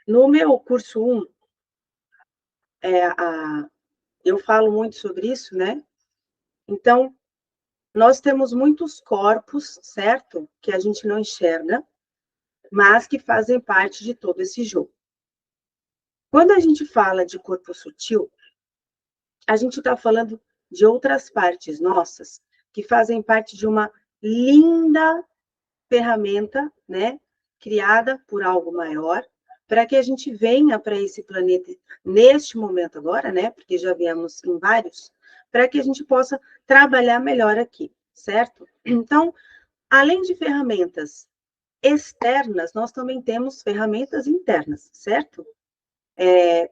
No meu curso 1, eu falo muito sobre isso, né? Então, nós temos muitos corpos, certo? Que a gente não enxerga, mas que fazem parte de todo esse jogo. Quando a gente fala de corpo sutil, a gente está falando de outras partes nossas que fazem parte de uma linda ferramenta, né, criada por algo maior, para que a gente venha para esse planeta neste momento agora, né, porque já viemos em vários, para que a gente possa trabalhar melhor aqui, certo? Então, além de ferramentas externas, nós também temos ferramentas internas, certo?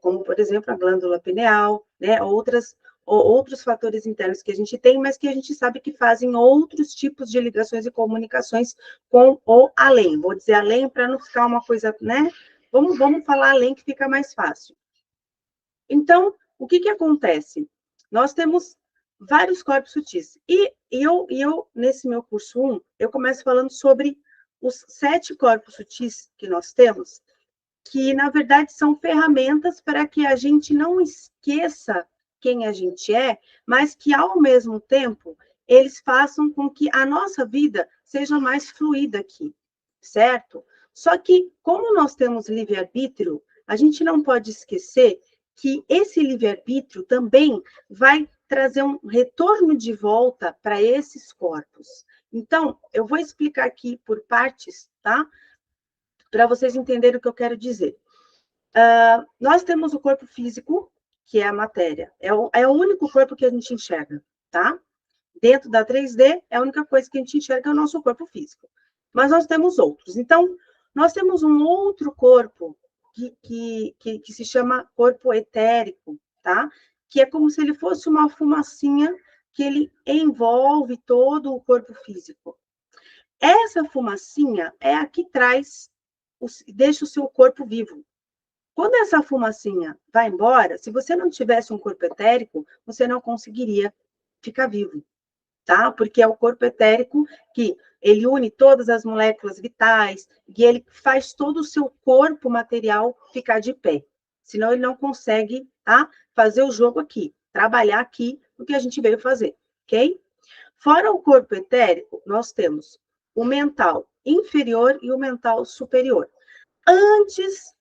Como, por exemplo, a glândula pineal, né? Outros fatores internos que a gente tem, mas que a gente sabe que fazem outros tipos de ligações e comunicações com o além. Vou dizer além para não ficar uma coisa, né? Vamos falar além que fica mais fácil. Então, o que acontece? Nós temos vários corpos sutis. E eu, nesse meu curso 1, eu começo falando sobre os 7 corpos sutis que nós temos, que, na verdade, são ferramentas para que a gente não esqueça quem a gente é, mas que, ao mesmo tempo, eles façam com que a nossa vida seja mais fluida aqui, certo? Só que, como nós temos livre-arbítrio, a gente não pode esquecer que esse livre-arbítrio também vai trazer um retorno de volta para esses corpos. Então, eu vou explicar aqui por partes, tá? Para vocês entenderem o que eu quero dizer. Nós temos o corpo físico, que é a matéria. É o único corpo que a gente enxerga, tá? Dentro da 3D, é a única coisa que a gente enxerga é o nosso corpo físico. Mas nós temos outros. Então, nós temos um outro corpo que se chama corpo etérico, tá? Que é como se ele fosse uma fumacinha que ele envolve todo o corpo físico. Essa fumacinha é a que deixa o seu corpo vivo. Quando essa fumacinha vai embora, se você não tivesse um corpo etérico, você não conseguiria ficar vivo, tá? Porque é o corpo etérico que ele une todas as moléculas vitais e ele faz todo o seu corpo material ficar de pé. Senão ele não consegue, tá? Fazer o jogo aqui, trabalhar aqui no que a gente veio fazer, ok? Fora o corpo etérico, nós temos o mental inferior e o mental superior. Antes,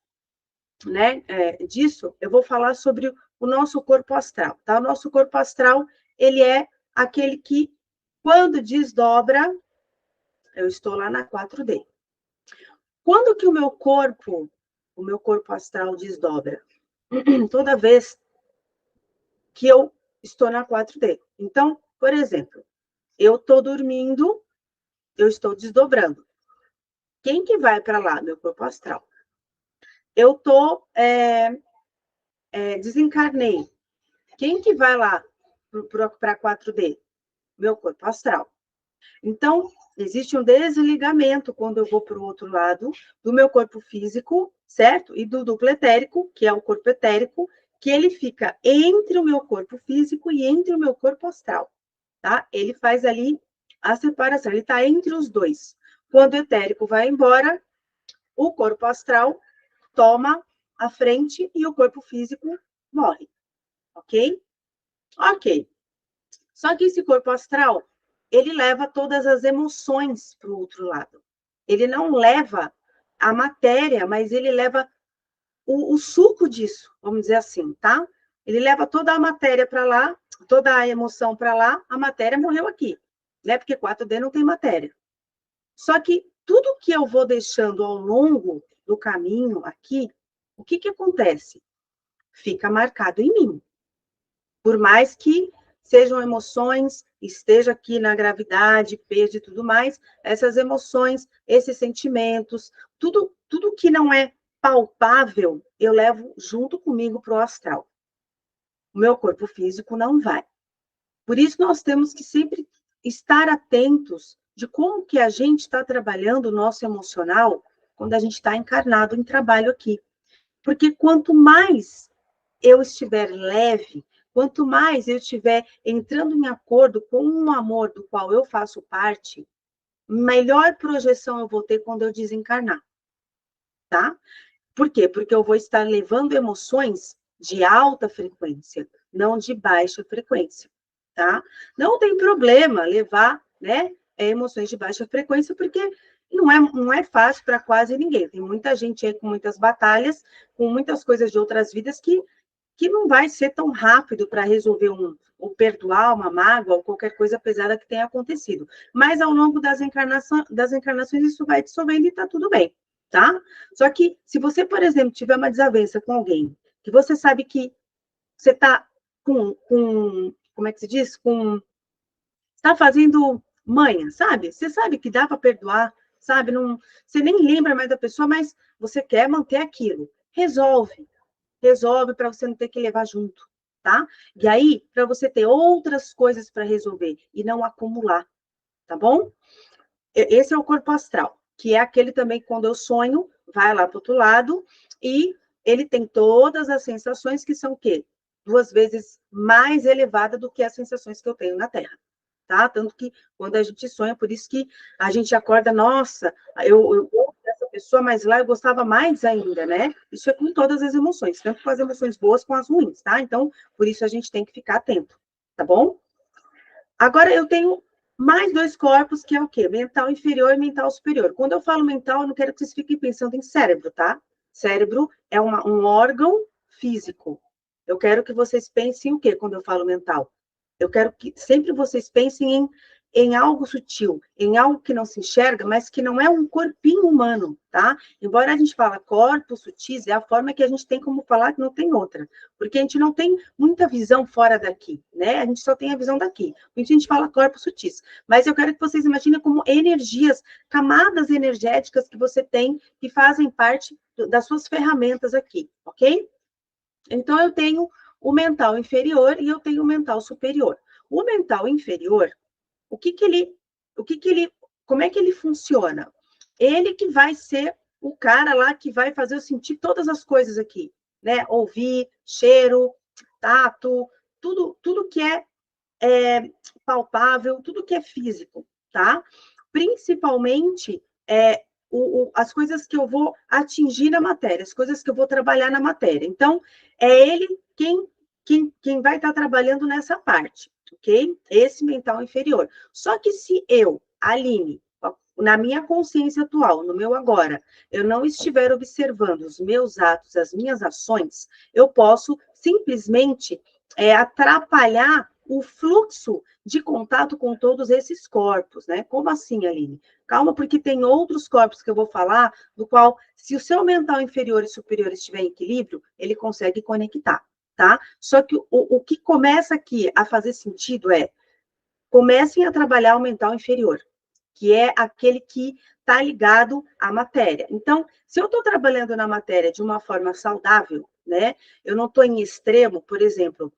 né, disso, eu vou falar sobre o nosso corpo astral, tá? O nosso corpo astral, ele é aquele que, quando desdobra, eu estou lá na 4D. Quando que o meu corpo astral desdobra? Toda vez que eu estou na 4D. Então, por exemplo, eu estou dormindo, eu estou desdobrando. Quem que vai para lá? Meu corpo astral. Eu estou desencarnei. Quem que vai lá para 4D? Meu corpo astral. Então, existe um desligamento quando eu vou para o outro lado do meu corpo físico, certo? E do duplo etérico, que é o corpo etérico, que ele fica entre o meu corpo físico e entre o meu corpo astral, tá? Ele faz ali a separação, ele está entre os dois. Quando o etérico vai embora, o corpo astral toma a frente e o corpo físico morre, ok? Ok. Só que esse corpo astral, ele leva todas as emoções para o outro lado. Ele não leva a matéria, mas ele leva o suco disso, vamos dizer assim, tá? Ele leva toda a matéria para lá, toda a emoção para lá, a matéria morreu aqui, né? Porque 4D não tem matéria. Só que tudo que eu vou deixando ao longo do caminho aqui, o que acontece? Fica marcado em mim. Por mais que sejam emoções, esteja aqui na gravidade, peso e tudo mais, essas emoções, esses sentimentos, tudo que não é palpável, eu levo junto comigo para o astral. O meu corpo físico não vai. Por isso, nós temos que sempre estar atentos de como que a gente está trabalhando o nosso emocional quando a gente está encarnado em trabalho aqui. Porque quanto mais eu estiver leve, quanto mais eu estiver entrando em acordo com um amor do qual eu faço parte, melhor projeção eu vou ter quando eu desencarnar, tá? Por quê? Porque eu vou estar levando emoções de alta frequência, não de baixa frequência, tá? Não tem problema levar, né, emoções de baixa frequência, porque não é fácil para quase ninguém. Tem muita gente aí com muitas batalhas, com muitas coisas de outras vidas que não vai ser tão rápido para resolver ou perdoar uma mágoa ou qualquer coisa pesada que tenha acontecido. Mas ao longo das encarnações isso vai dissolvendo e está tudo bem, tá? Só que se você, por exemplo, tiver uma desavença com alguém, que você sabe que você está como é que se diz? Está fazendo manha, sabe? Você sabe que dá para perdoar, sabe? Não, você nem lembra mais da pessoa, mas você quer manter aquilo. Resolve para você não ter que levar junto, tá? E aí, para você ter outras coisas para resolver e não acumular, tá bom? Esse é o corpo astral, que é aquele também que quando eu sonho, vai lá para o outro lado e ele tem todas as sensações que são o quê? 2 vezes mais elevada do que as sensações que eu tenho na Terra, tá? Tanto que quando a gente sonha, por isso que a gente acorda, nossa, eu gosto dessa pessoa, mas lá eu gostava mais ainda, né? Isso é com todas as emoções, tanto com as emoções boas como as ruins, tá? Então, por isso a gente tem que ficar atento, tá bom? Agora eu tenho mais 2 corpos, que é o quê? Mental inferior e mental superior. Quando eu falo mental, eu não quero que vocês fiquem pensando em cérebro, tá? Cérebro é um órgão físico. Eu quero que vocês pensem o quê quando eu falo mental? Eu quero que sempre vocês pensem em algo sutil, em algo que não se enxerga, mas que não é um corpinho humano, tá? Embora a gente fala corpos sutis, é a forma que a gente tem como falar que não tem outra. Porque a gente não tem muita visão fora daqui, né? A gente só tem a visão daqui. Por isso a gente fala corpos sutis. Mas eu quero que vocês imaginem como energias, camadas energéticas que você tem, que fazem parte das suas ferramentas aqui, ok? Então, eu tenho o mental inferior e eu tenho o mental superior. O mental inferior, o que que ele, como é que ele funciona? Ele que vai ser o cara lá que vai fazer eu sentir todas as coisas aqui, né? Ouvir, cheiro, tato, tudo que é palpável, tudo que é físico, tá? Principalmente as coisas que eu vou atingir na matéria, as coisas que eu vou trabalhar na matéria. Então, é ele quem vai estar trabalhando nessa parte, ok? Esse mental inferior. Só que se eu, Aline, na minha consciência atual, no meu agora, eu não estiver observando os meus atos, as minhas ações, eu posso simplesmente atrapalhar o fluxo de contato com todos esses corpos, né? Como assim, Aline? Calma, porque tem outros corpos que eu vou falar, do qual, se o seu mental inferior e superior estiver em equilíbrio, ele consegue conectar, tá? Só que o que começa aqui a fazer sentido comecem a trabalhar o mental inferior, que é aquele que está ligado à matéria. Então, se eu estou trabalhando na matéria de uma forma saudável, né? Eu não estou em extremo, por exemplo,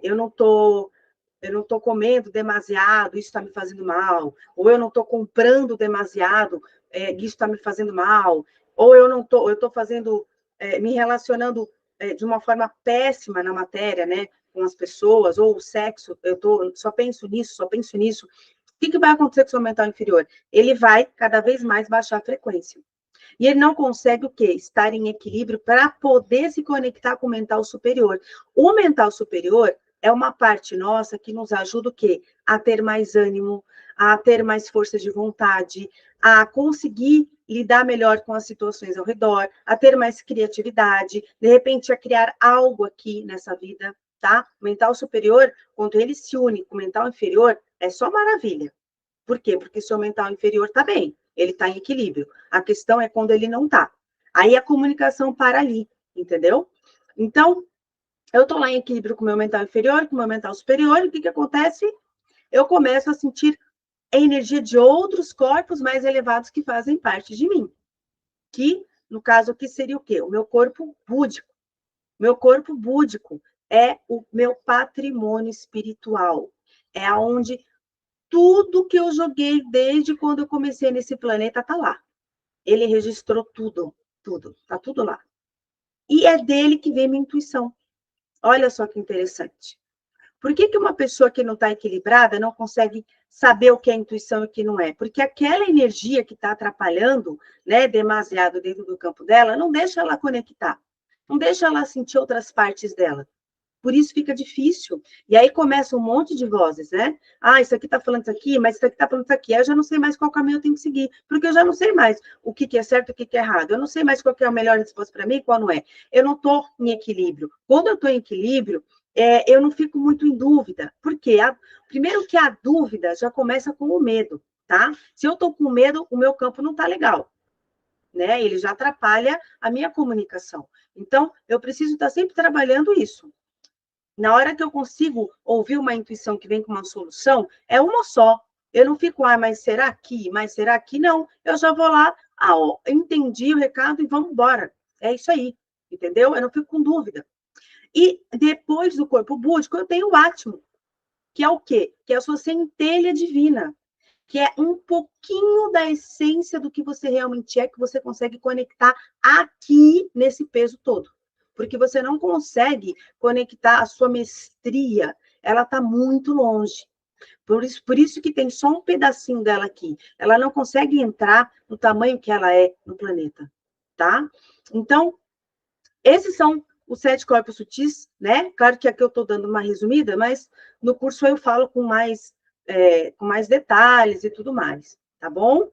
eu não estou comendo demasiado, isso está me fazendo mal, ou eu não estou comprando demasiado, isso está me fazendo mal, ou eu estou fazendo, me relacionando de uma forma péssima na matéria, né, com as pessoas, ou o sexo, só penso nisso, só penso nisso. O que vai acontecer com o seu mental inferior? Ele vai cada vez mais baixar a frequência. E ele não consegue o quê? Estar em equilíbrio para poder se conectar com o mental superior. O mental superior é uma parte nossa que nos ajuda o quê? A ter mais ânimo, a ter mais força de vontade, a conseguir lidar melhor com as situações ao redor, a ter mais criatividade, de repente a criar algo aqui nessa vida, tá? O mental superior, quando ele se une com o mental inferior, é só maravilha. Por quê? Porque seu mental inferior está bem, ele está em equilíbrio. A questão é quando ele não está. Aí a comunicação para ali, entendeu? Então, eu estou lá em equilíbrio com o meu mental inferior, com o meu mental superior, e o que acontece? Eu começo a sentir a energia de outros corpos mais elevados que fazem parte de mim. Que, no caso aqui, seria o quê? O meu corpo búdico. Meu corpo búdico é o meu patrimônio espiritual. É aonde tudo que eu joguei desde quando eu comecei nesse planeta está lá. Ele registrou tudo, tudo, está tudo lá. E é dele que vem minha intuição. Olha só que interessante. Por que uma pessoa que não está equilibrada não consegue saber o que é intuição e o que não é? Porque aquela energia que está atrapalhando, né, demasiado dentro do campo dela, não deixa ela conectar, não deixa ela sentir outras partes dela. Por isso fica difícil. E aí começa um monte de vozes, né? Ah, isso aqui está falando isso aqui, mas isso aqui está falando isso aqui. Aí eu já não sei mais qual caminho eu tenho que seguir, porque eu já não sei mais o que é certo e o que é errado. Eu não sei mais qual que é a melhor resposta para mim e qual não é. Eu não estou em equilíbrio. Quando eu estou em equilíbrio, eu não fico muito em dúvida. Por quê? Primeiro que a dúvida já começa com o medo, tá? Se eu estou com medo, o meu campo não está legal. Né? Ele já atrapalha a minha comunicação. Então, eu preciso estar sempre trabalhando isso. Na hora que eu consigo ouvir uma intuição que vem com uma solução, é uma só. Eu não fico, mas será que? Mas será que? Não. Eu já vou lá, entendi o recado e vamos embora. É isso aí, entendeu? Eu não fico com dúvida. E depois do corpo búdico, eu tenho o átimo, que é o quê? Que é a sua centelha divina, que é um pouquinho da essência do que você realmente é, que você consegue conectar aqui nesse peso todo. Porque você não consegue conectar a sua mestria, ela está muito longe. Por isso que tem só um pedacinho dela aqui. Ela não consegue entrar no tamanho que ela é no planeta, tá? Então, esses são os 7 corpos sutis, né? Claro que aqui eu estou dando uma resumida, mas no curso eu falo com mais detalhes e tudo mais, tá bom?